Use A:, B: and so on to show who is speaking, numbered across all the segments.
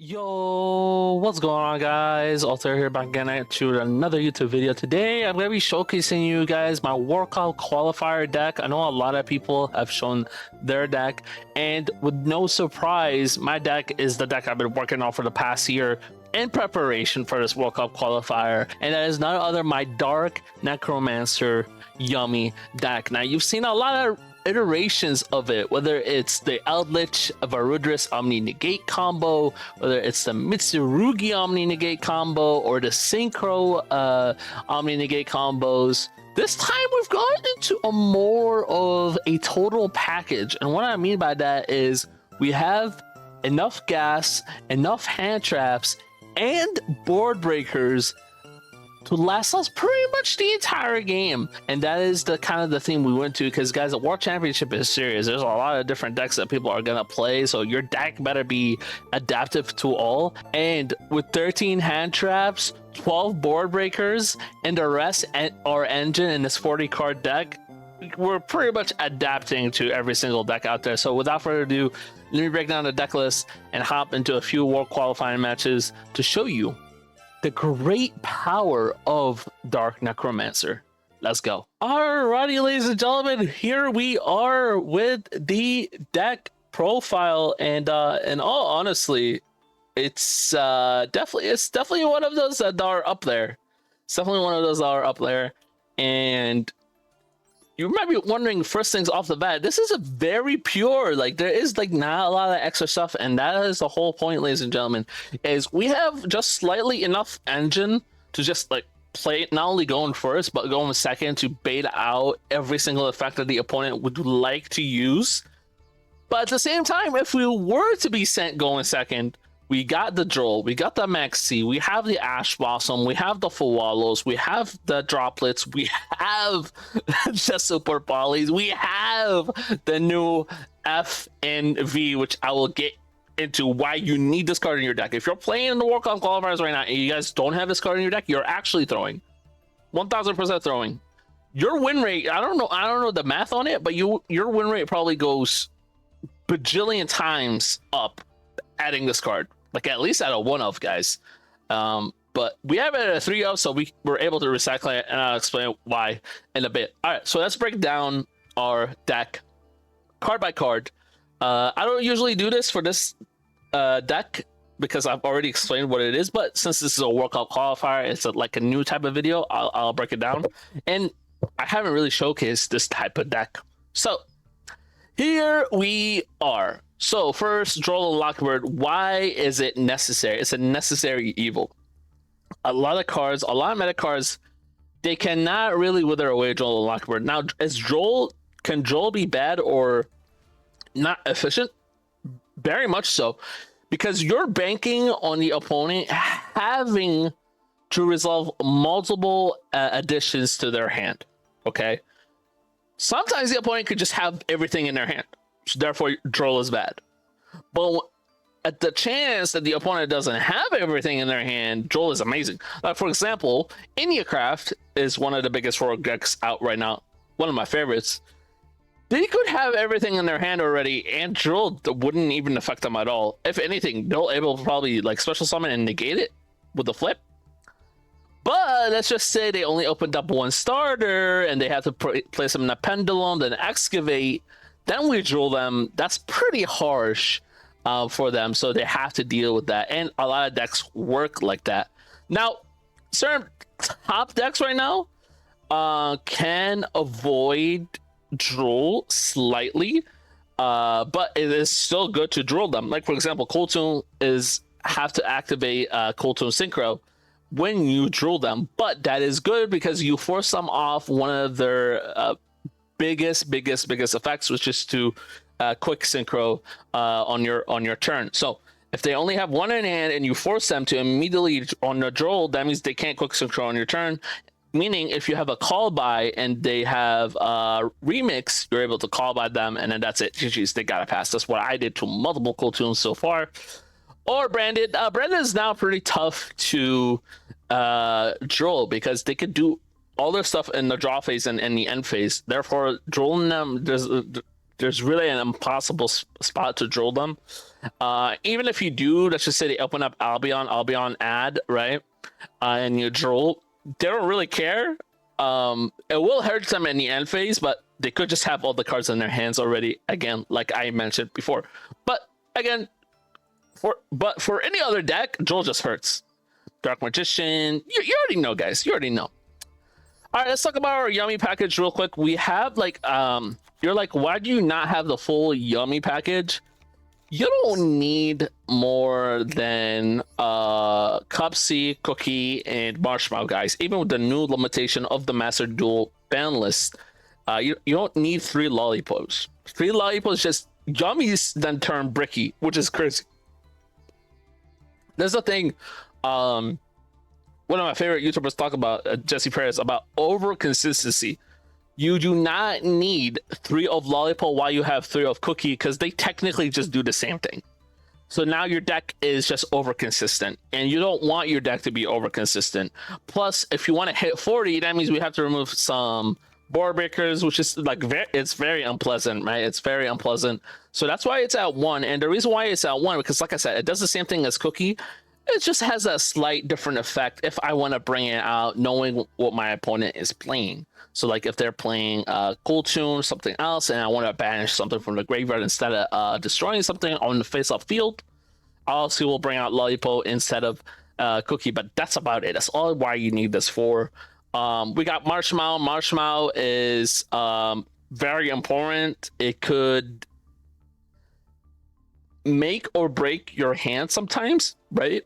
A: Yo, what's going on, guys? Alter here back again at you with another YouTube video. Today, I'm going to be showcasing you guys my workout qualifier deck. I know a lot of people have shown their deck, and with no surprise, my deck is the deck I've been working on for the past year in preparation for this World Cup qualifier, and that is none other my Dark Necromancer Yummy deck. Now, you've seen a lot of iterations of it, whether it's the Eldritch Varudris Omni Negate combo, whether it's the Mitsurugi Omni Negate combo, or the Synchro Omni Negate combos. This time we've gone into a more of a total package, and what I mean by that is we have enough gas, enough hand traps, and board breakers to last us pretty much the entire game. And that is the kind of the theme we went to, because guys, the World Championship is serious. There's a lot of different decks that people are gonna play, so your deck better be adaptive to all. And with 13 hand traps, 12 board breakers, and the rest our engine in this 40 card deck, we're pretty much adapting to every single deck out there. So without further ado, let me break down the deck list and hop into a few world qualifying matches to show you the great power of Dark Necromancer. Let's go. Alrighty, ladies and gentlemen, here we are with the deck profile, and in all honestly, it's definitely one of those that are up there. It's definitely one of those that are up there, and you might be wondering, first things off the bat, this is a very pure, like there is like not a lot of extra stuff, and that is the whole point, ladies and gentlemen, is we have just slightly enough engine to just like play, not only going first, but going second to bait out every single effect that the opponent would like to use. But at the same time, if we were to be sent going second, we got the Duel, we got the Maxi, we have the Ash Blossom, we have the Fawallows, we have the Droplets, we have the Super Polys, we have the new F and V, which I will get into why you need this card in your deck. If you're playing in the World Cup qualifiers right now and you guys don't have this card in your deck, you're actually throwing. 1000% throwing. Your win rate, I don't know the math on it, but your win rate probably goes bajillion times up adding this card. Like at least at a 1-of, guys. But we have it at a 3-of, so we were able to recycle it, and I'll explain why in a bit. All right, so let's break down our deck card by card. I don't usually do this for this deck because I've already explained what it is, but since this is a World Cup qualifier, it's like a new type of video, I'll break it down. And I haven't really showcased this type of deck. So here we are. So first, Duel and Lockbird. Why is it necessary? It's a necessary evil. A lot of meta cards, they cannot really wither away Duel and Lockbird. Now, can Duel be bad or not efficient? Very much so, because you're banking on the opponent having to resolve multiple additions to their hand. Okay. Sometimes the opponent could just have everything in their hand, so therefore Duel is bad. But at the chance that the opponent doesn't have everything in their hand, Duel is amazing. Like for example, Indiacraft is one of the biggest rogue decks out right now, one of my favorites. They could have everything in their hand already, and Duel wouldn't even affect them at all. If anything, they'll able to probably like special summon and negate it with the flip. But let's just say they only opened up one starter and they have to place them in a pendulum, then excavate, then we Duel them. That's pretty harsh for them, so they have to deal with that. And a lot of decks work like that. Now, certain top decks right now can avoid Duel slightly, but it is still good to Duel them. Like for example, Coltoon have to activate Coltoon Synchro when you Duel them, but that is good because you force them off one of their biggest effects, which is to quick synchro on your turn. So if they only have one in hand and you force them to immediately on the Duel, that means they can't quick synchro on your turn. Meaning if you have a call by and they have remix, you're able to call by them, and then that's it. GG's, they gotta pass. That's what I did to multiple Coltoons so far. Or Branded. Branded is now pretty tough to Duel because they could do all their stuff in the draw phase and in the end phase. Therefore, Dueling them, there's really an impossible spot to drill them. Even if you do, let's just say they open up Albion ad, right? And you drill, they don't really care. It will hurt them in the end phase, but they could just have all the cards in their hands already, again, like I mentioned before. But again, for any other deck, drill just hurts. Dark Magician, you already know, guys. You already know. All right, let's talk about our Yummy package real quick. We have like, you're like, why do you not have the full Yummy package? You don't need more than Cup C, Cookie, and Marshmallow, guys. Even with the new limitation of the Master Duel ban list, you don't need 3 Lollipops. 3 Lollipops just Yummies then turn bricky, which is crazy. There's a thing, one of my favorite YouTubers talk about, Jesse Perez, about over consistency. You do not need 3 of Lollipop while you have 3 of Cookie, because they technically just do the same thing. So now your deck is just over consistent, and you don't want your deck to be over consistent. Plus, if you want to hit 40, that means we have to remove some board breakers, which is like it's very unpleasant, right? It's very unpleasant. So that's why it's at 1. And the reason why it's at 1, because like I said, it does the same thing as Cookie. It just has a slight different effect if I want to bring it out knowing what my opponent is playing. So like if they're playing Cool Tune, something else, and I want to banish something from the graveyard instead of destroying something on the face-off field, obviously we'll bring out Lollipop instead of Cookie. But that's about it. That's all why you need this for. We got Marshmallow. Marshmallow is very important. It could make or break your hand sometimes, right?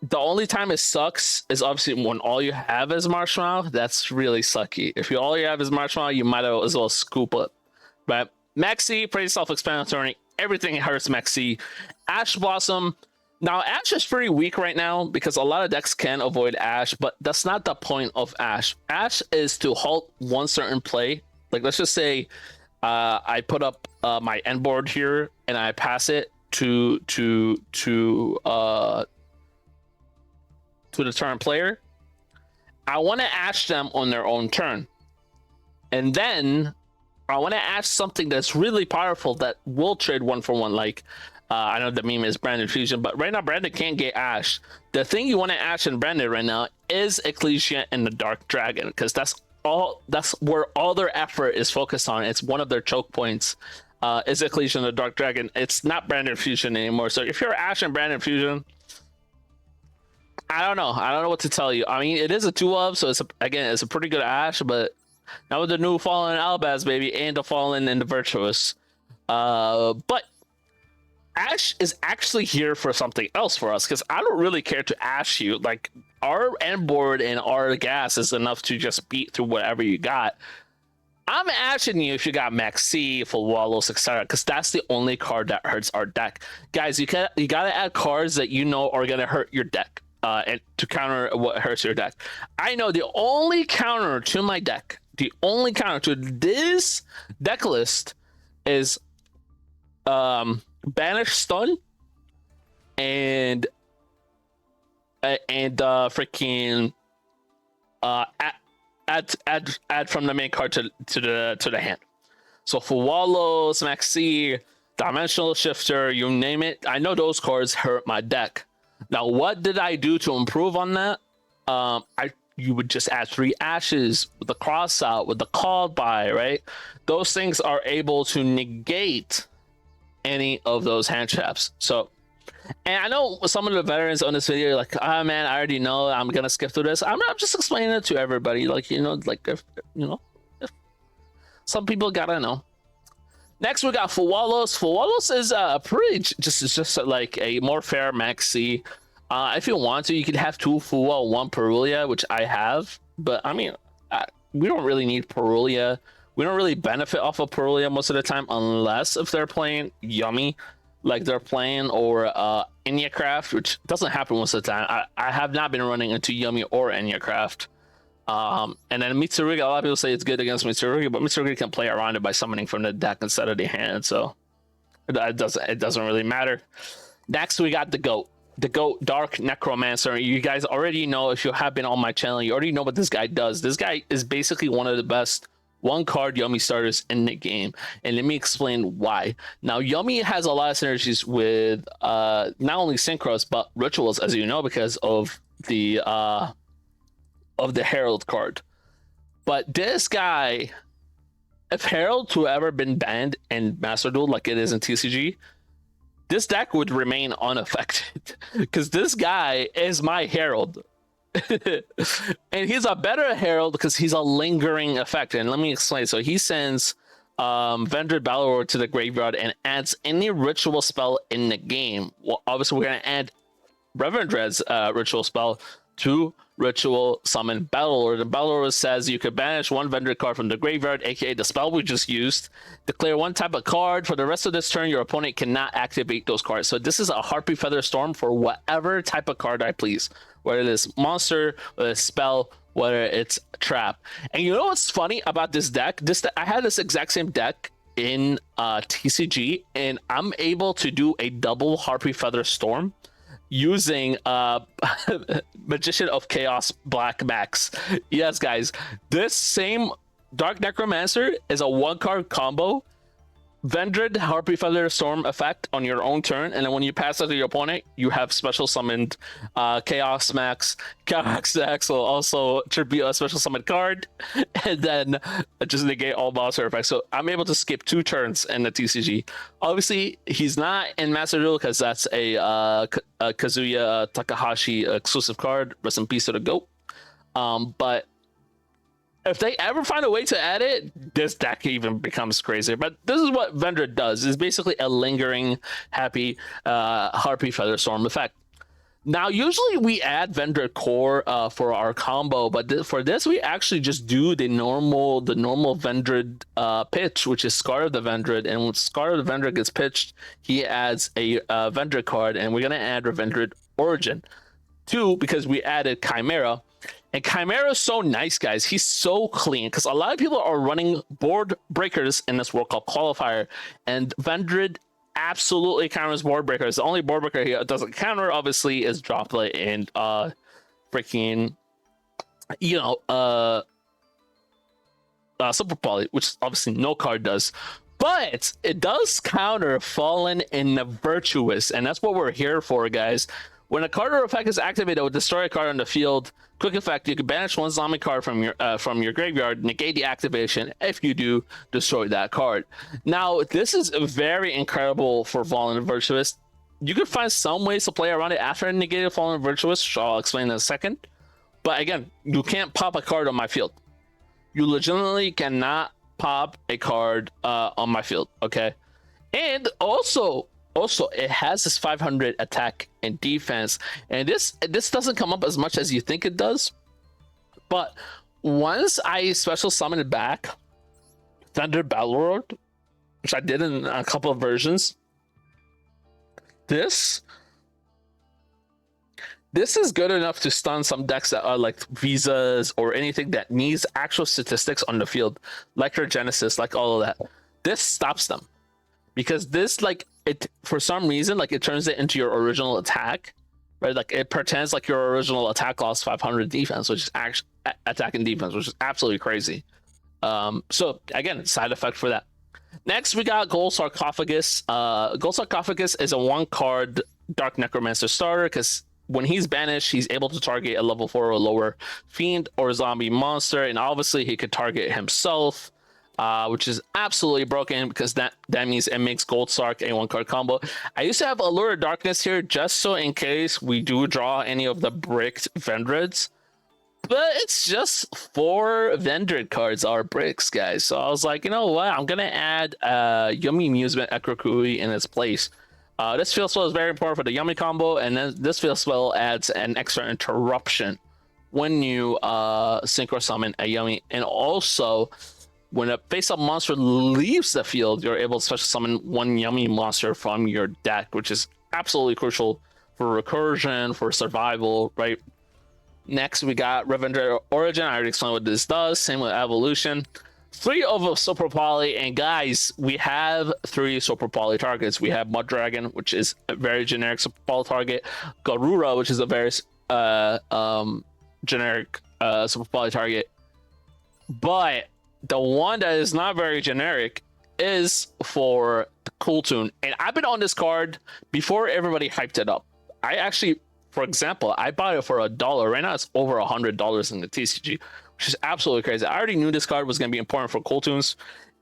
A: The only time it sucks is obviously when all you have is Marshmallow. That's really sucky. If all you have is Marshmallow, you might as well scoop it. Right? Maxi, pretty self-explanatory. Everything hurts Maxi. Ash Blossom. Now, Ash is pretty weak right now because a lot of decks can avoid Ash, but that's not the point of Ash. Ash is to halt one certain play. Like, let's just say I put up my end board here and I pass it to the turn player. I want to Ash them on their own turn, and then I want to Ash something that's really powerful that will trade 1-for-1. Like I know the meme is Branded Fusion, but right now Branded can't get Ash. The thing you want to Ash in Branded right now is Ecclesia and the Dark Dragon, because that's where all their effort is focused on. It's one of their choke points. Is Ecclesia and the Dark Dragon. It's not Branded Fusion anymore. So if you're Ash and Branded Fusion, I don't know what to tell you. I mean, it is a 2-of, so it's a pretty good Ash, but now with the new Fallen Albaz, baby, and the Fallen and the Virtuous, but Ash is actually here for something else for us, because I don't really care to Ash you. Like, our end board and our gas is enough to just beat through whatever you got. I'm ashing you if you got Maxi, Full Wallows, etc., because that's the only card that hurts our deck. Guys, you gotta add cards that you know are gonna hurt your deck, and to counter what hurts your deck. I know the only counter to my deck, the only counter to this deck list is Banish Stun and freaking add from the main card to the hand. So for Wallows, Maxi, Dimensional Shifter, you name it, I know those cards hurt my deck. Now, what did I do to improve on that? You would just add 3 Ashes with the cross out, with the called by, right? Those things are able to negate any of those hand traps. So, and I know some of the veterans on this video are like, man, I already know, I'm gonna skip through this. I'm just explaining it to everybody, like, if some people gotta know. Next, we got Full Wallows. Full Wallows is pretty just like a more fair Maxi. If you want to, you could have 2 Full Wall, 1 Perulia, which I have, but I mean, we don't really need Perulia. We don't really benefit off of Perulia most of the time, unless if they're playing Yummy, like they're playing, or Enyacraft, which doesn't happen most of the time. I have not been running into Yummy or Enyacraft. And then Mitsurugi, a lot of people say it's good against Mitsurugi, but Mitsurugi can play around it by summoning from the deck instead of the hand, so it doesn't really matter. Next, we got the GOAT. The GOAT, Dark Necromancer. You guys already know, if you have been on my channel, you already know what this guy does. This guy is basically one of the best one card Yummy starters in the game. And let me explain why. Now, Yummy has a lot of synergies with not only synchros but rituals, as you know, because of the Herald card. But this guy, if Herald to ever been banned in Master Duel like it is in TCG, this deck would remain unaffected because this guy is my Herald. And he's a better Herald because he's a lingering effect. And let me explain. So he sends Vendred Balor to the graveyard and adds any ritual spell in the game. Well, obviously, we're going to add Revendred's ritual spell to ritual summon Battlelord. The Battlelord says you could banish one Vendred card from the graveyard, aka the spell we just used. Declare one type of card. For the rest of this turn, your opponent cannot activate those cards. So this is a Harpy Feather Storm for whatever type of card I please. Whether it's monster, whether it's spell, whether it's trap. And you know what's funny about this deck? I had this exact same deck in TCG, and I'm able to do a double Harpy Feather Storm using Magician of Chaos Black Max. Yes, guys, this same Dark Necromancer is a one-card combo. Vendred Harpy Feather Storm effect on your own turn, and then when you pass it to your opponent, you have special summoned Chaos Max. Chaos Max will also tribute a special summoned card, and then just negate all monster effects. So I'm able to skip 2 turns in the TCG. Obviously, he's not in Master Duel because that's a Kazuya Takahashi exclusive card. Rest in peace to the GOAT. But if they ever find a way to add it, this deck even becomes crazier. But this is what Vendred does. It's basically a lingering, happy Harpy Feather Storm effect. Now, usually we add Vendred Core for our combo, but for this, we actually just do the normal Vendred pitch, which is Scar of the Vendred. And when Scar of the Vendred gets pitched, he adds a Vendred card, and we're going to add Revendred Origin. 2, because we added Chimera. And Chimera is so nice, guys. He's so clean because a lot of people are running board breakers in this world called Qualifier, and Vendred absolutely counters board breakers. The only board breaker he doesn't counter, obviously, is Droplet and freaking, Super Poly, which obviously no card does. But it does counter Fallen and the Virtuous, and that's what we're here for, guys. When a card or effect is activated, it will destroy a card on the field. Quick effect: you can banish one zombie card from your graveyard, negate the activation. If you do, destroy that card. Now, this is very incredible for Fallen and Virtuous. You can find some ways to play around it after negated Fallen and Virtuous, which I'll explain in a second. But again, you can't pop a card on my field. You legitimately cannot pop a card on my field. Okay, and also it has this 500 attack and defense, and this doesn't come up as much as you think it does. But once I special summon it back, Thunder Balrog, which I did in a couple of versions, this is good enough to stun some decks that are like Visas or anything that needs actual statistics on the field, like your Genesis, like all of that. This stops them. Because this, like, it for some reason, like, it turns it into your original attack, right? Like, it pretends like your original attack lost 500 defense, which is actually attack and defense, which is absolutely crazy. So again, side effect for that. Next, we got Gold Sarcophagus. Gold Sarcophagus is a 1-card Dark Necromancer starter because when he's banished, he's able to target a level 4 or lower fiend or zombie monster, and obviously he could target himself. Which is absolutely broken because that means it makes Gold Sark a 1-card combo. I used to have Allure of Darkness here just so in case we do draw any of the bricked Vendreds, but it's just 4 Vendred cards are bricks, guys. So I was like, you know what? I'm gonna add Yummy Amusement Ekrokui in its place. This field spell is very important for the Yummy combo, and then this field spell adds an extra interruption when you synchro summon a Yummy, and also when a face-up monster leaves the field, you're able to special summon 1 Yummy monster from your deck, which is absolutely crucial for recursion, for survival, right? Next, we got Revendred Origin. I already explained what this does. Same with Evolution. 3 of a Super Poly, and guys, we have 3 Super Poly targets. We have Mud Dragon, which is a very generic Super Poly target. Garura, which is a very generic Super Poly target. But the one that is not very generic is for the Cool Tune. And I've been on this card before everybody hyped it up. I actually, for example, I bought it for $1. Right now it's over $100 in the TCG, which is absolutely crazy. I already knew this card was going to be important for Cool Tunes,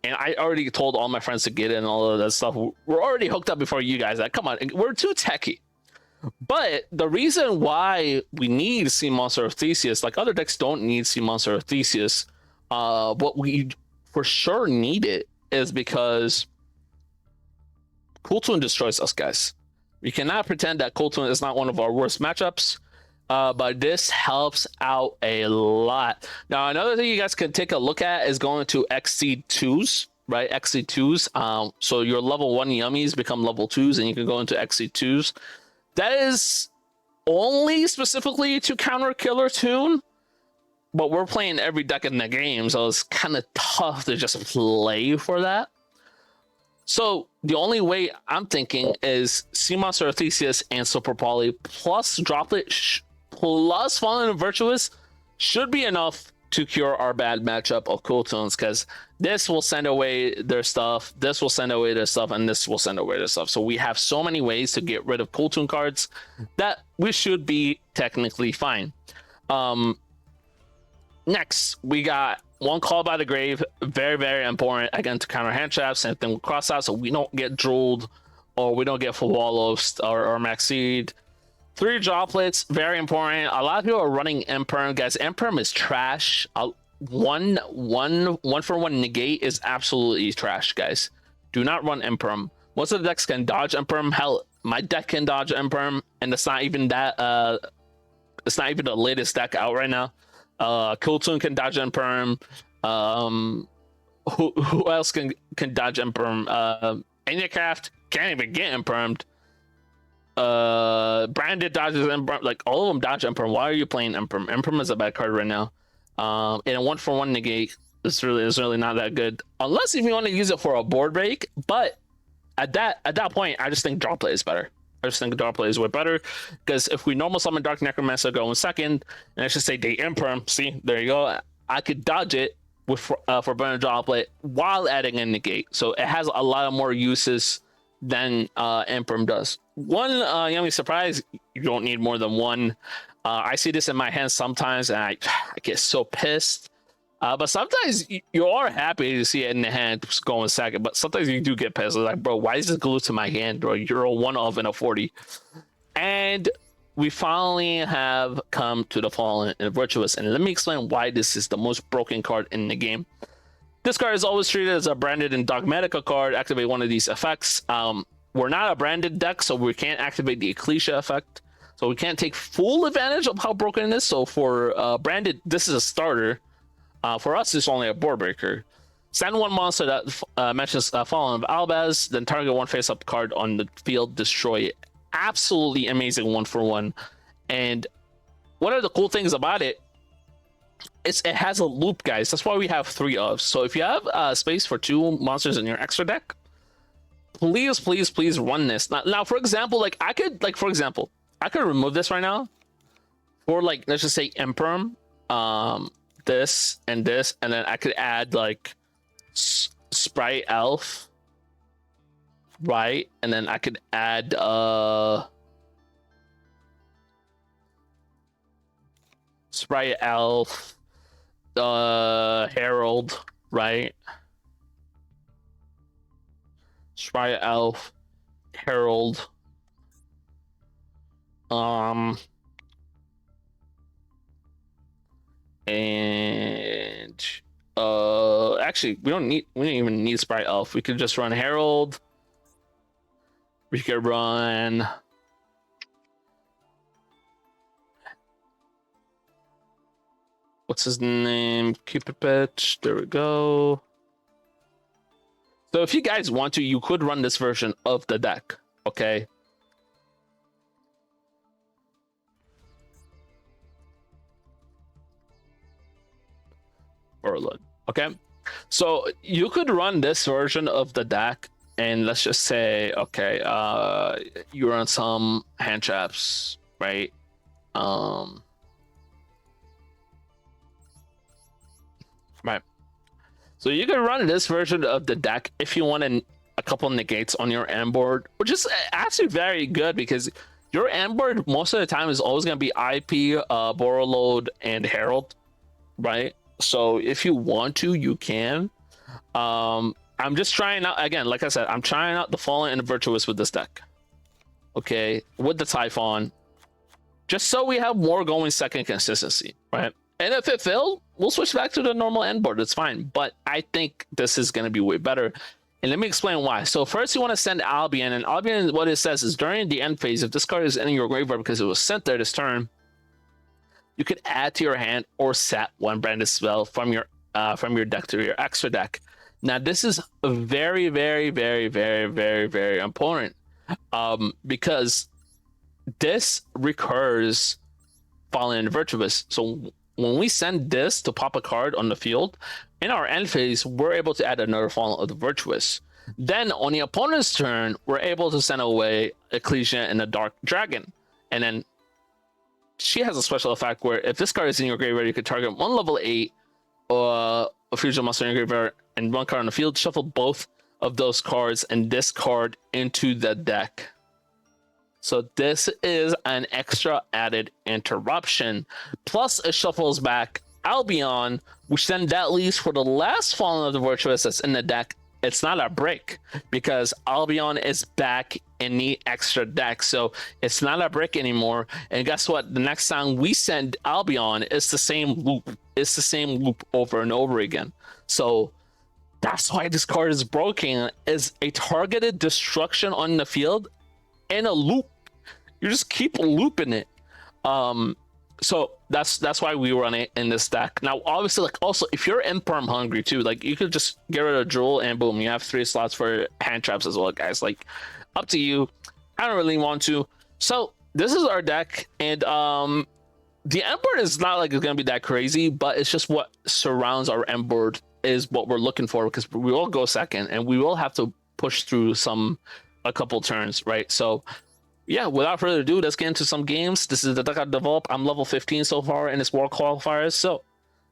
A: and I already told all my friends to get it and all of that stuff. We're already hooked up before you guys. Like, come on, we're too techy. But the reason why we need Sea Monster of Theseus, like other decks don't need Sea Monster of Theseus, what we for sure need it is because Cool Tune destroys us, guys. We cannot pretend that Cool Tune is not one of our worst matchups, but this helps out a lot. Now, another thing you guys can take a look at is going to XC2s, right? XC2s. So your level 1 yummies become level 2s, and you can go into XC2s. That is only specifically to counter Killer Tune, but we're playing every deck in the game, so it's kind of tough to just play for that. So the only way I'm thinking is Sea Monster of Theseus and Super Poly plus Droplet plus Fallen and Virtuous should be enough to cure our bad matchup of Cool Tunes, because this will send away their stuff, this will send away their stuff, and this will send away their stuff. So we have so many ways to get rid of Cool Tune cards that we should be technically fine. Next, we got one Call by the Grave, very, very important, again, to counter hand traps, same thing with cross out, so we don't get drooled or we don't get full wallows or max seed. 3 droplets, very important. A lot of people are running Imperm, guys. Imperm is trash. One for one negate is absolutely trash, guys. Do not run Imperm. Most of the decks can dodge Imperm. Hell, my deck can dodge Imperm, and it's not even that. It's not even the latest deck out right now. Cool Tune can dodge Imperm. Who else can dodge Imperm? Anycraft can't even get Impermed. Branded dodges Imperm, like all of them dodge Imperm. Why are you playing Imperm? Imperm is a bad card right now. And a 1-for-1 negate is really not that good, unless if you want to use it for a board break. But at that point, I just think draw play is better. I just think draw play is way better, because if we normal summon Dark Necromancer, go in second, and I should say they Imperm. See, there you go. I could dodge it with for burn droplet while adding a negate, so it has a lot of more uses than Imperm does. One yummy surprise, you don't need more than one. I see this in my hands sometimes, and I get so pissed. But sometimes you are happy to see it in the hand going second, but sometimes you do get pissed. Like, bro, why is this glued to my hand? Bro, you're a 1 of in a 40. And we finally have come to the Fallen and Virtuous, and let me explain why this is the most broken card in the game. This card is always treated as a branded and Dogmatica card. Activate one of these effects. We're not a branded deck, so we can't activate the Ecclesia effect. So we can't take full advantage of how broken it is. So for branded, this is a starter. For us, it's only a board breaker. Send one monster that matches Fallen of Albaz, then target one face-up card on the field, destroy it. Absolutely amazing 1-for-1. And one of the cool things about it is it has a loop, guys. That's why we have 3 of. So if you have space for 2 monsters in your extra deck, please run this. Now, for example, like I could remove this right now for, like, let's just say Imperm, this, and then I could add like Sprite Elf, right? And then I could add Sprite Elf, Herald, right? Sprite Elf, Herald, and actually we don't even need Sprite Elf. We could just run Herald. We could run what's his name, Cupid Pitch. There we go. So if you guys want to, you could run this version of the deck, okay? Earl, okay? So you could run this version of the deck, and let's just say, okay, you run some hand traps, right? Right. So you can run this version of the deck if you want a couple negates on your end board, which is actually very good because your end board most of the time is always going to be IP, Borreload, and Herald, right? So if you want to, you can. I'm just trying out, again, like I said, I'm trying out the Fallen and the Virtuous with this deck. Okay, with the Typhon, just so we have more going second consistency, right? And if it failed, we'll switch back to the normal end board. It's fine. But I think this is going to be way better. And let me explain why. So first you want to send Albion. And Albion, what it says is during the end phase, if this card is in your graveyard because it was sent there this turn, you could add to your hand or set one branded spell from your deck to your extra deck. Now this is very, very, very, very, very, very important. Because this recurs Fallen and Virtuous. So when we send this to pop a card on the field, in our end phase, we're able to add another Fallen of the Virtuous. Then on the opponent's turn, we're able to send away Ecclesia and a Dark Dragon. And then she has a special effect where if this card is in your graveyard, you can target one level 8 or a fusion monster in your graveyard and one card on the field, shuffle both of those cards and discard into the deck. So this is an extra added interruption. Plus it shuffles back Albion, which then that leaves for the last Fallen of the Virtuous that's in the deck. It's not a break because Albion is back in the extra deck. So it's not a break anymore. And guess what? The next time we send Albion, it's the same loop. It's the same loop over and over again. So that's why this card is broken, is a targeted destruction on the field in a loop. You just keep looping it. So that's why we run it in this deck. Now, obviously, like also if you're imperm hungry too, like you could just get rid of Duel and boom, you have 3 slots for hand traps as well, guys. Like up to you. I don't really want to. So this is our deck, and the end board is not like it's gonna be that crazy, but it's just what surrounds our end board is what we're looking for, because we will go second and we will have to push through a couple turns, right? So yeah, without further ado, let's get into some games. This is the deck I developed. I'm level 15 so far in this World Qualifiers, so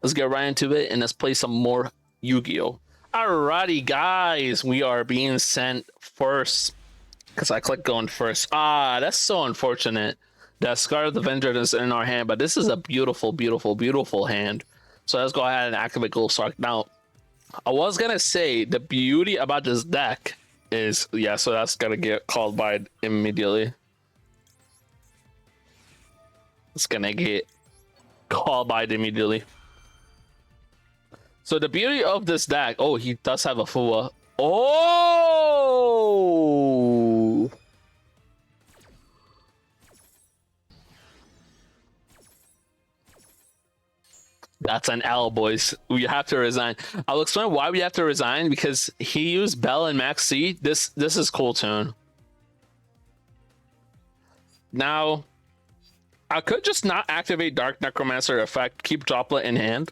A: let's get right into it and let's play some more Yu-Gi-Oh! Alrighty, guys, we are being sent first because I clicked going first. That's so unfortunate that Scar of the Avenger is in our hand, but this is a beautiful, beautiful, beautiful hand. So let's go ahead and activate Gold Sark. Now, I was gonna say the beauty about this deck is, yeah, so that's gonna get called by immediately. It's gonna get called by immediately. So the beauty of this deck, oh, he does have a Fua. Oh! That's an L, boys. We have to resign. I'll explain why we have to resign, because he used Bell and Max C. This is cool tune. Now, I could just not activate Dark Necromancer effect, keep Droplet in hand,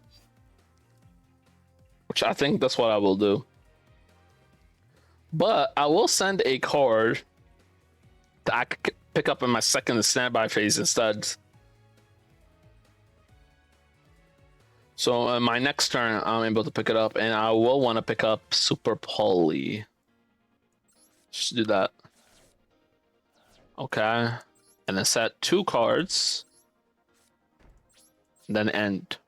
A: which I think that's what I will do. But I will send a card that I could pick up in my second standby phase instead. So my next turn, I'm able to pick it up, and I will want to pick up Super Poly. Just do that. Okay. And then set 2 cards. Then end.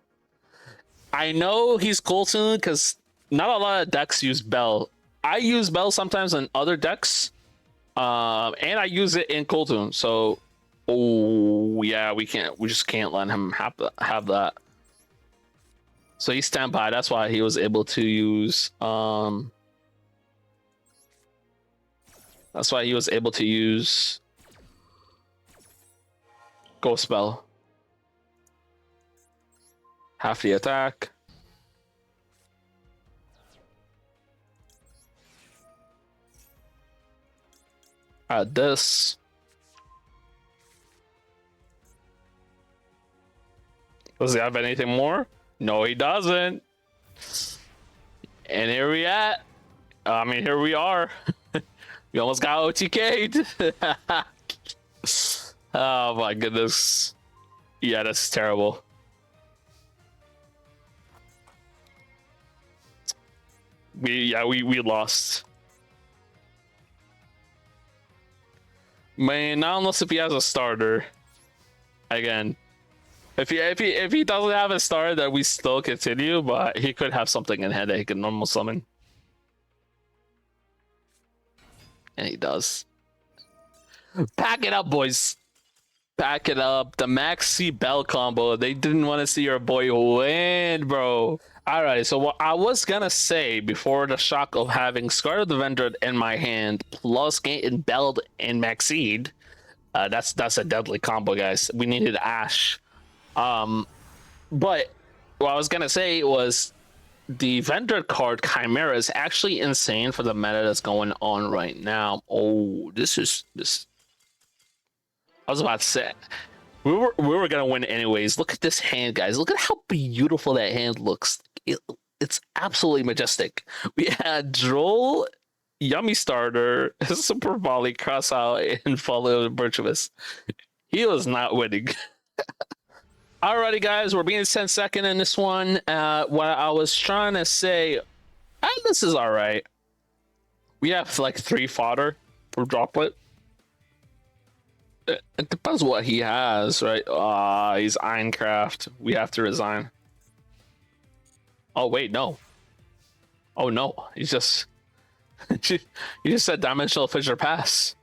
A: I know he's cool soon because not a lot of decks use Bell. I use Bell sometimes in other decks. And I use it in Coltoon. So, oh yeah, we just can't let him have that. So he's standby. That's why he was able to use Ghost Spell. Half the attack. Add this. Does he have anything more? No, he doesn't. And here we at. I mean, here we are. We almost got OTK'd. Oh my goodness. Yeah, that's terrible. We lost. Man, not unless if he has a starter. Again, if he doesn't have a starter, then we still continue. But he could have something in hand that he can normal summon, and he does. Pack it up, boys. Pack it up. The Maxi Bell combo. They didn't want to see your boy win, bro. All right. So what I was gonna say before the shock of having Scar of the Vendor in my hand plus getting Belled and Maxied, that's a deadly combo, guys. We needed Ash. But what I was gonna say was the Vendor card Chimera is actually insane for the meta that's going on right now. Oh, this. I was about to say we were gonna win anyways. Look at this hand, guys. Look at how beautiful that hand looks. It's absolutely majestic. We had Droll, Yummy Starter, Super Volley, Cross Out, and Follow Virtuous. He was not winning. Alrighty, guys, we're being sent second in this one. What I was trying to say, this is all right. We have like 3 fodder for Droplet. It depends what he has, right? He's Einkraft. We have to resign. Oh wait, no. Oh no, he's just he just said Dimensional Fissure Pass.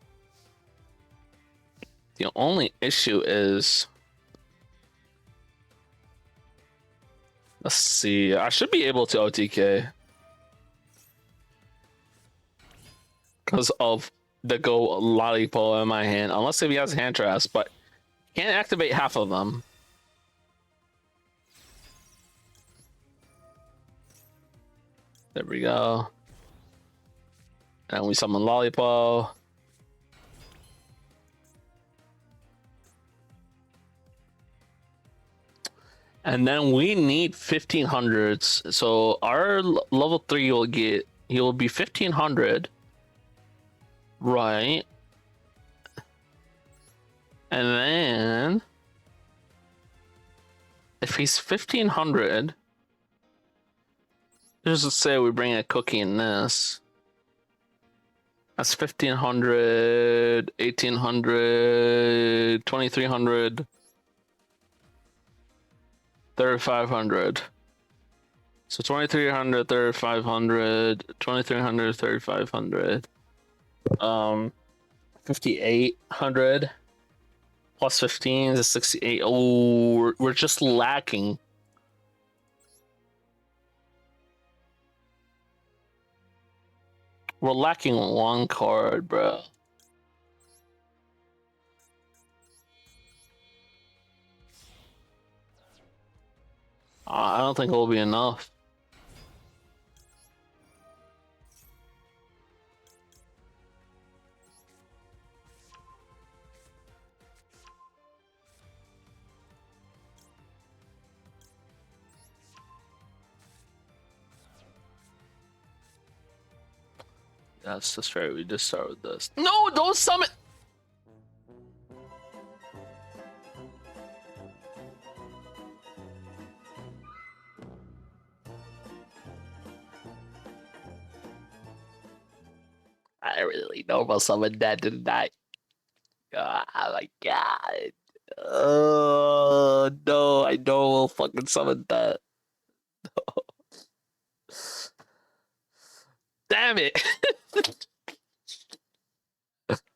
A: The only issue is, let's see. I should be able to OTK because of the Go Lollipop in my hand, unless if he has hand traps, but can't activate half of them. There we go. And we summon Lollipop. And then we need 1500s. So our level 3 will get, he will be 1500. Right. And then if he's 1500, just say we bring a cookie in this. That's 1500, 1800, 2300, 3500. So 2300, 3500, 2300, 3500. 5800 plus 15 is 68. Oh, we're just lacking. We're lacking 1 card, bro. I don't think it will be enough. That's right. We just start with this. No, don't summon. I really normal summoned that, didn't I? Oh my god. Oh no, I know we'll fucking summon that. Damn it.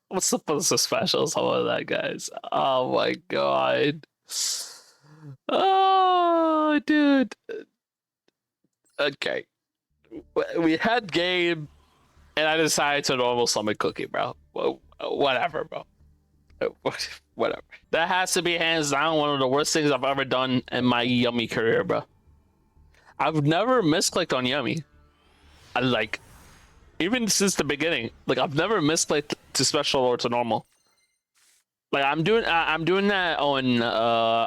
A: What's supposed to special summon that, guys? Oh my god. Oh, dude. Okay. We had game, and I decided to normal summon Cookie, bro. Whatever, bro. Whatever. That has to be hands down one of the worst things I've ever done in my Yummy career, bro. I've never misclicked on Yummy. Even since the beginning, I've never misclicked to special or to normal. I'm doing that on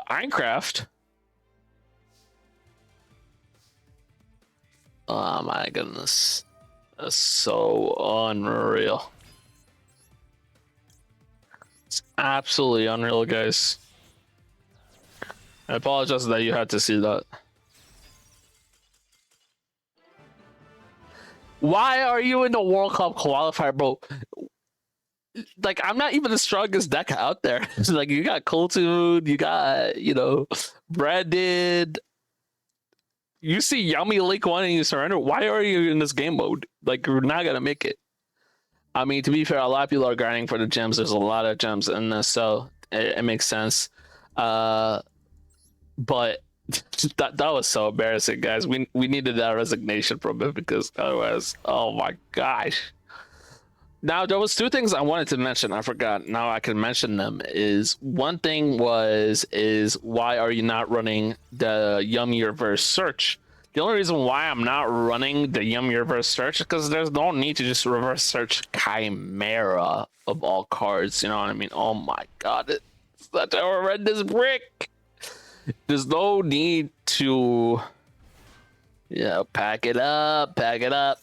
A: Einkraft. Oh my goodness, that's so unreal. It's absolutely unreal, guys. I apologize that you had to see that. Why are you in the World Cup qualifier, bro? Like, I'm not even the strongest deck out there. Like, you got Coltoon, you got, Branded. You see Yummy Lake 1 and you surrender. Why are you in this game mode? Like, you're not gonna make it. I mean, to be fair, a lot of people are grinding for the gems. There's a lot of gems in this, so it makes sense. But that was so embarrassing, guys. We needed that resignation from him because otherwise, oh my gosh. Now there was two things I wanted to mention. I forgot. Now I can mention them. Is one thing is why are you not running the Yummy reverse search? The only reason why I'm not running the Yummy reverse search is because there's no need to just reverse search Chimera of all cards. You know what I mean? Oh my god, it's such a horrendous brick. There's no need to, pack it up, pack it up.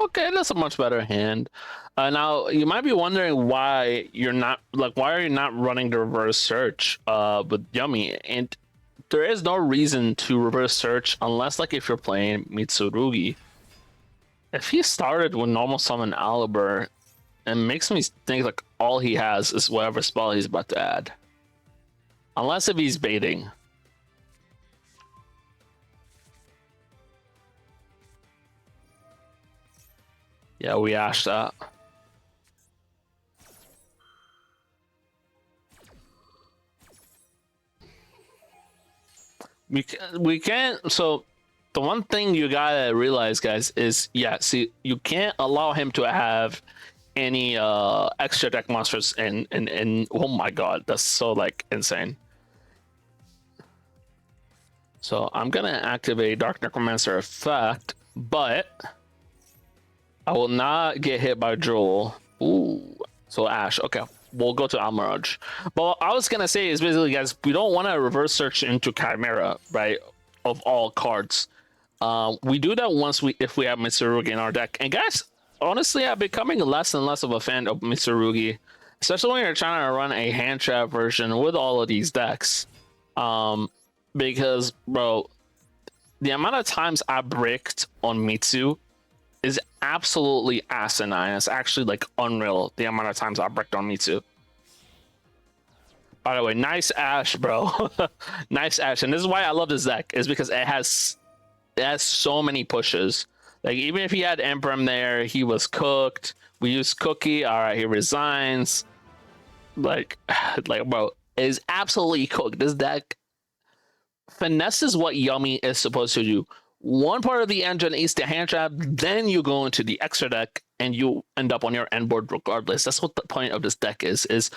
A: Okay, that's a much better hand. Now you might be wondering why you're not why are you not running the reverse search with Yummy? And there is no reason to reverse search unless if you're playing Mitsurugi. If he started with normal summon Aliber, it makes me think all he has is whatever spell he's about to add. Unless if he's baiting. Yeah, we ashed that. We can't. So the one thing you gotta realize, guys, is see, you can't allow him to have any extra deck monsters and oh my god, that's so insane. So I'm gonna activate Dark Necromancer effect, but I will not get hit by Duel. Ooh, so Ash. Okay, we'll go to Almirage. But what I was gonna say is basically, guys, we don't want to reverse search into Chimera, right? Of all cards, we do that if we have Mitsurugi in our deck. And guys, honestly, I'm becoming less and less of a fan of Mitsurugi, especially when you're trying to run a hand trap version with all of these decks. Because bro, the amount of times I bricked on Mitsu is absolutely asinine. It's actually unreal the amount of times I bricked on Mitsu. By the way, nice Ash, bro. Nice Ash. And this is why I love this deck, is because it has so many pushes. Even if he had Emperor there, he was cooked. We used Cookie. All right, he resigns. Bro, it is absolutely cooked. This deck finesses what Yummy is supposed to do. One part of the engine is the hand trap, then you go into the extra deck and you end up on your end board regardless. That's what the point of this deck is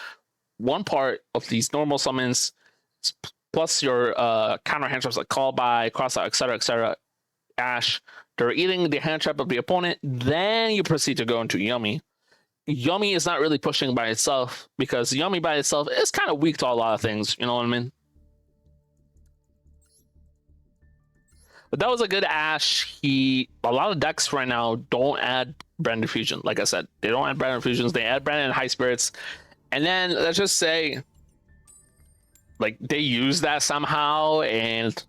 A: one part of these normal summons plus your counter hand traps like Call By, Cross Out, etc., Ash. They're eating the hand trap of the opponent, then you proceed to go into Yummy. Yummy is not really pushing by itself because Yummy by itself is kind of weak to a lot of things, you know what I mean? But that was a good Ash. A lot of decks right now don't add Branded Fusion. Like I said, they don't add Branded Fusions. They add Branded High Spirits. And then let's just say, they use that somehow, and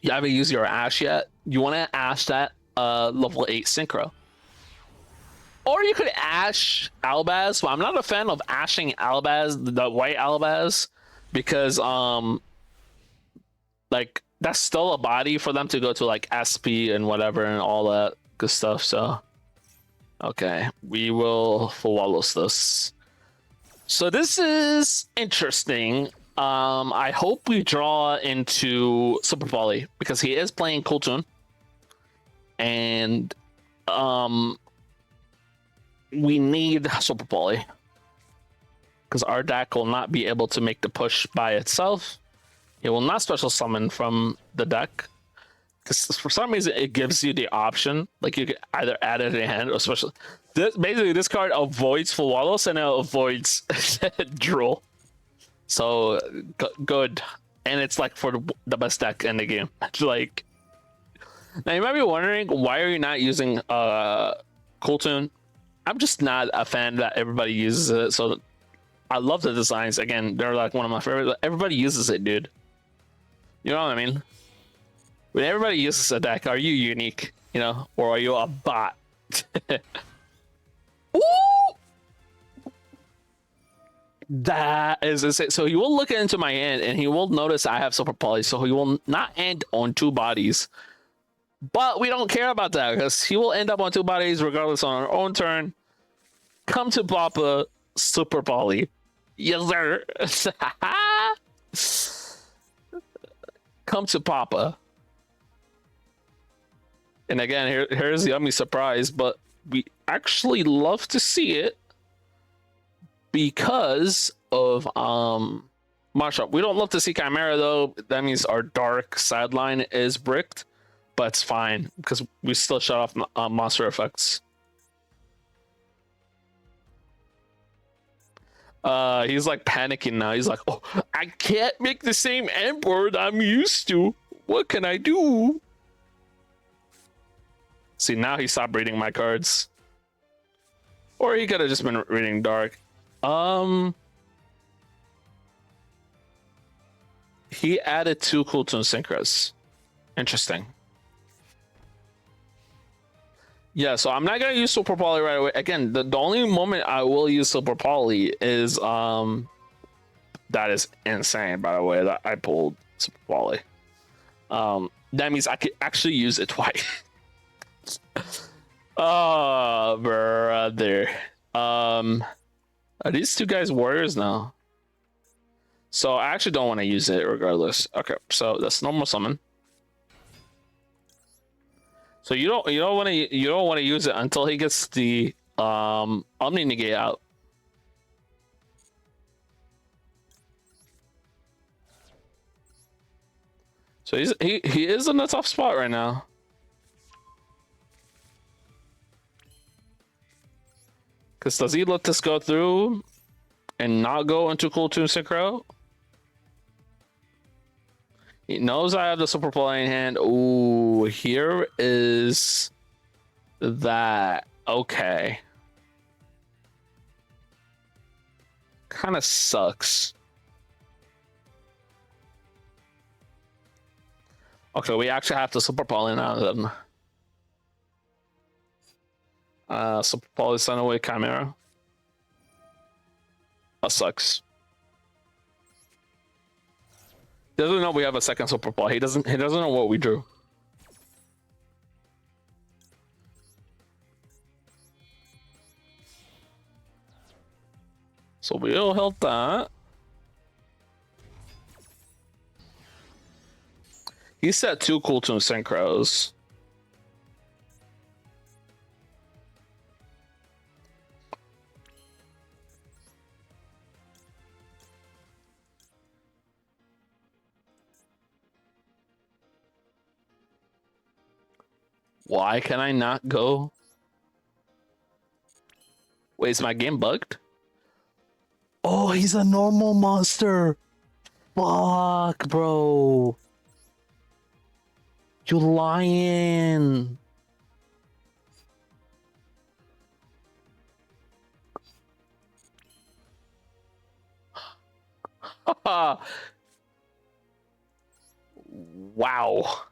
A: you haven't used your Ash yet. You want to Ash that level 8 Synchro. Or you could Ash Albaz. Well, I'm not a fan of Ashing Albaz, the white Albaz, because that's still a body for them to go to SP and whatever and all that good stuff. So okay, we will follow this. So this is interesting. I hope we draw into Super Volley because he is playing Coltoon, and we need Super Volley because our deck will not be able to make the push by itself. It will not special summon from the deck because for some reason it gives you the option, you can either add it in hand or special. Basically, this card avoids Full Wallows and it avoids Drool. So good, and it's for the best deck in the game. Now you might be wondering, why are you not using Coltoon? I'm just not a fan that everybody uses it. So I love the designs. Again, they're one of my favorites. Everybody uses it, dude. You know what I mean? When everybody uses a deck, are you unique? Or are you a bot? Ooh! That is insane. So he will look into my hand and he will notice I have super poly, so he will not end on 2 bodies. But we don't care about that because he will end up on 2 bodies regardless on our own turn. Come to Papa, super poly. Yes, sir. Come to Papa. And again, here's the yummy surprise, but we actually love to see it because of Marshall. We don't love to see Chimera though. That means our dark sideline is bricked, but it's fine because we still shut off monster effects. He's like panicking now. He's like, oh, I can't make the same emperor that I'm used to. What can I do? See, now he stopped reading my cards. Or he could have just been reading dark. He added 2 cool tune synchros. Interesting. Yeah, so I'm not gonna use Super Poly right away. Again, the only moment I will use Super Poly is that is insane, by the way, that I pulled Super Poly. That means I could actually use it twice. Oh, brother. Are these 2 guys warriors now? So I actually don't want to use it regardless. Okay, so that's normal summon. So you don't want to use it until he gets the Omni Negate out. So he is in a tough spot right now. Because does he let this go through and not go into Cool Tune Synchro? He knows I have the Super Play in hand. Ooh, here is that. Okay. Kind of sucks. Okay, we actually have to Super Poly now then. Super Poly sent away Chimera. That sucks. He doesn't know we have a second Super Poly. He doesn't know what we drew. So we'll help that. He set 2 Cool Tune Synchros. Why can I not go? Wait, is my game bugged? Oh, he's a normal monster. Fuck, bro. You lying. Wow.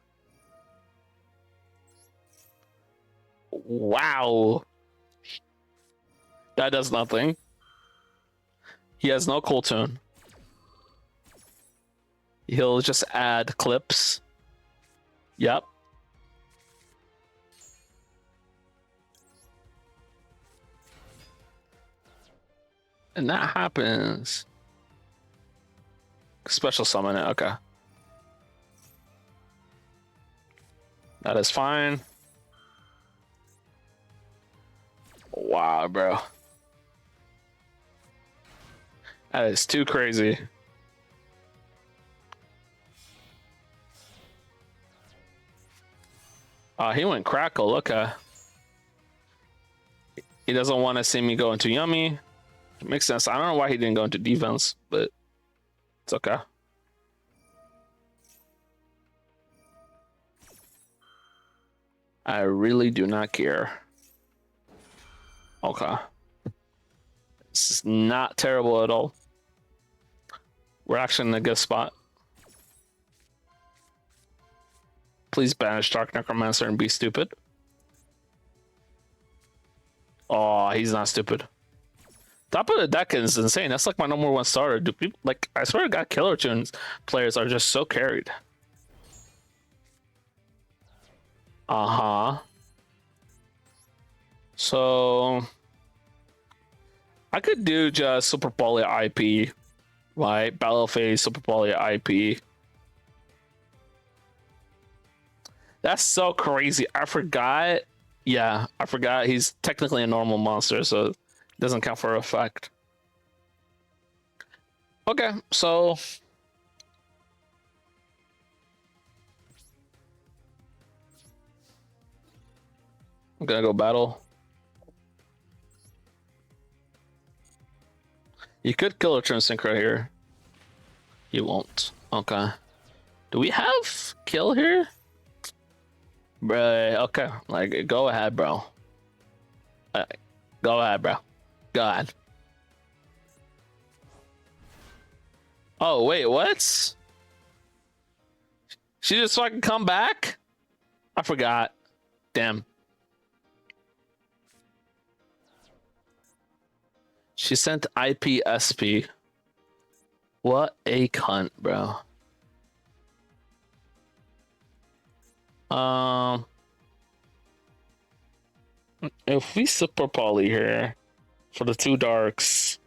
A: Wow. That does nothing. He has no cool tune. He'll just add clips. Yep. And that happens. Special summon it, okay. That is fine. Wow, bro. That is too crazy. He went Crackle, okay. He doesn't want to see me go into Yummy. Makes sense. I don't know why he didn't go into defense, but it's okay. I really do not care. Okay. This is not terrible at all. We're actually in a good spot. Please banish Dark Necromancer and be stupid. Oh, he's not stupid. Top of the deck is insane. That's like my number one starter. Do people like? I swear to God, Killer Tunes players are just so carried. So I could do just Super Poly IP, right? Battle Phase Super Poly IP. That's so crazy. I forgot. Yeah, I forgot he's technically a normal monster, so it doesn't count for effect. Okay, so I'm gonna go battle. You could kill a turn synchro here. You won't. Okay. Do we have kill here? Bruh, okay. Like, go ahead, bro. Go ahead, bro. Go ahead. Oh, wait, what? She just fucking come back? I forgot. Damn. She sent IPSP. What a cunt, bro. If we super poly here for the two darks,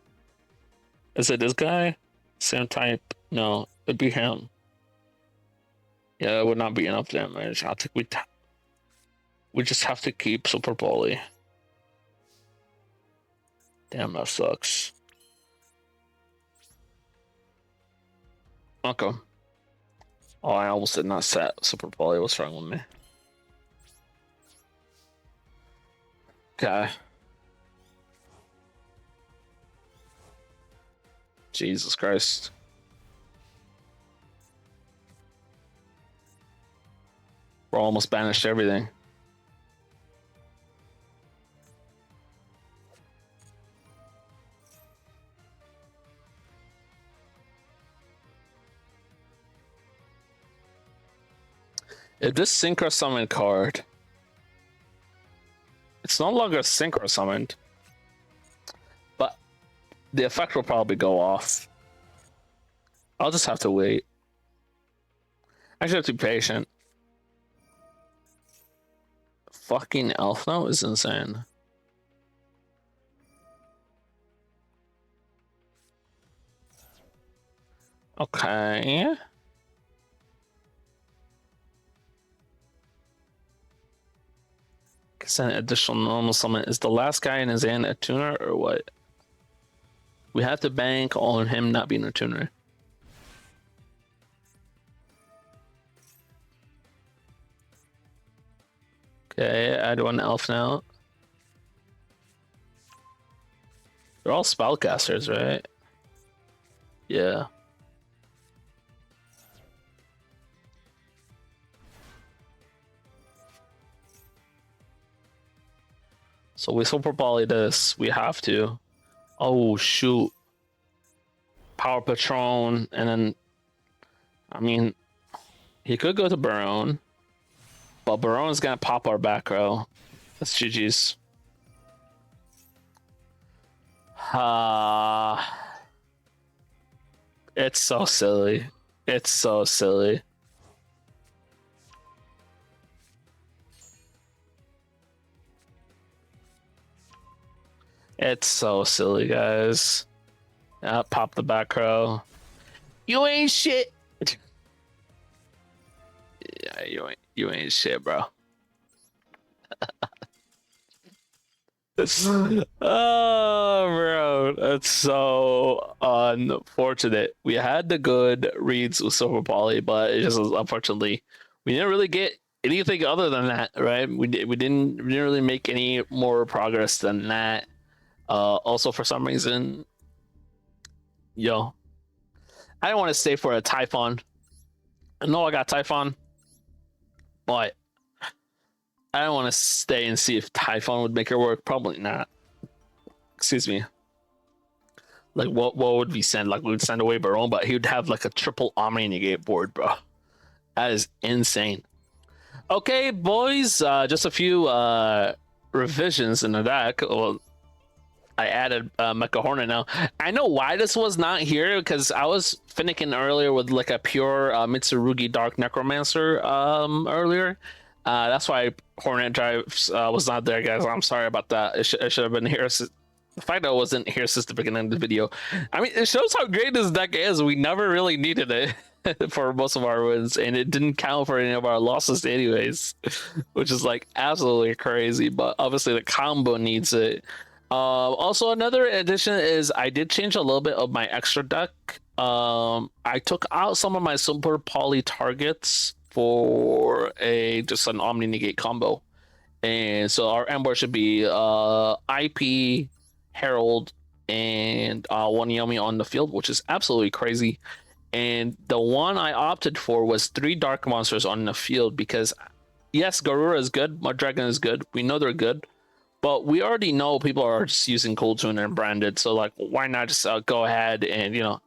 A: is it this guy? Same type? No, it'd be him. Yeah, it would not be enough damage. I think we just have to keep super poly. Damn, that sucks. Okay. Oh, I almost did not set super poly. What's wrong with me? Okay. Jesus Christ. We're almost banished everything. If this synchro summon card, it's no longer synchro summoned, but the effect will probably go off. I'll just have to wait. I should have to be patient. Fucking Elf Note is insane. Okay. Send additional normal summon. Is the last guy in his hand a tuner or what? We have to bank on him not being a tuner. Okay, add one elf now. They're all spellcasters, right? Yeah. So we super poly this. We have to. Oh shoot. Power Patron, and then I mean he could go to Barone. But Barone's gonna pop our back row. That's GG's. It's so silly. It's so silly. It's so silly, guys. Pop the back row. You ain't shit. Yeah, you ain't shit, bro. Oh, bro, that's so unfortunate. We had the good reads with Silver Poly, but it just was, unfortunately, we didn't really get anything other than that, right? We didn't really make any more progress than that. Also, for some reason, yo, I don't want to stay for a Typhon. I know I got Typhon, but I don't want to stay and see if Typhon would make it work. Probably not. Excuse me. Like, what would we send? Like, we would send away Barone, but he would have like a triple Omni Negate board, bro. That is insane. Okay, boys, just a few revisions in the deck. Well, I added Mecha Hornet now. I know why this was not here, because I was finicking earlier with like a pure Mitsurugi Dark Necromancer earlier. That's why Hornet Drives was not there, guys. I'm sorry about that. It should have been here. The fact that it wasn't here since the beginning of the video, I mean, it shows how great this deck is. We never really needed it for most of our wins, and it didn't count for any of our losses anyways, which is like absolutely crazy. But obviously the combo needs it. Also, another addition is I did change a little bit of my extra deck. I took out some of my super poly targets for just an Omni Negate combo. And so our Ember should be IP, Herald, and one Yumi on the field, which is absolutely crazy. And the one I opted for was 3 Dark Monsters on the field because, yes, Garura is good, Mud Dragon is good. We know they're good. But we already know people are just using Cold Tune and Branded, so like, why not just go ahead and, you know,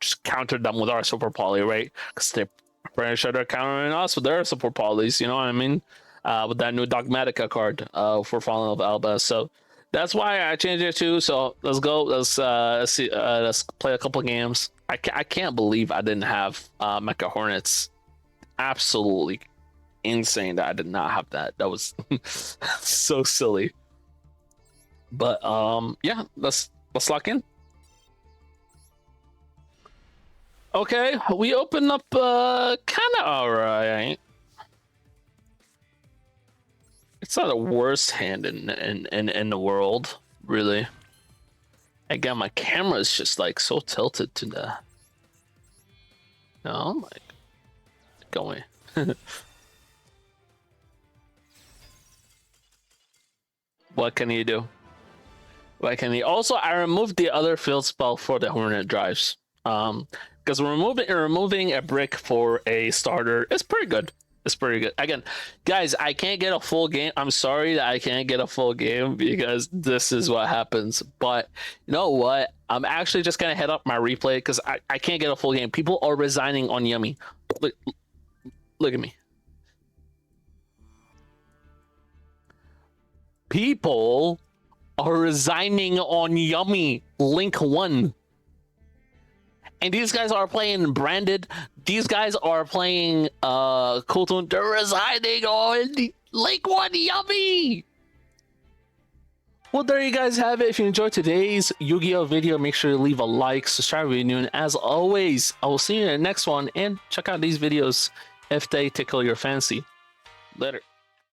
A: just counter them with our Super Poly, right? Because they're pretty sure they're countering us with their Super Polys, you know what I mean? With that new Dogmatica card for Fallen of Alba. So that's why I changed it too. So let's go. Let's see. Let's play a couple games. I can't believe I didn't have Mecha Hornets. Absolutely insane that I did not have that. That was so silly. But yeah, let's lock in. Okay, we open up kind of alright. It's not the worst hand in the world, really. Again, my camera is just like so tilted to the. No, I'm like going. What can you do? What can he? Also, I removed the other field spell for the Hornet Drives. Because removing a brick for a starter is pretty good. It's pretty good. Again, guys, I can't get a full game. I'm sorry that I can't get a full game because this is what happens. But you know what? I'm actually just gonna head up my replay because I can't get a full game. People are resigning on Yummy. Look at me. People are resigning on Yummy Link 1. And these guys are playing Branded. These guys are playing Cooltoon. They're resigning on Link 1 Yummy. Well, there you guys have it. If you enjoyed today's Yu-Gi-Oh video, make sure to leave a like, subscribe if you're new, and as always, I will see you in the next one, and check out these videos if they tickle your fancy. Later.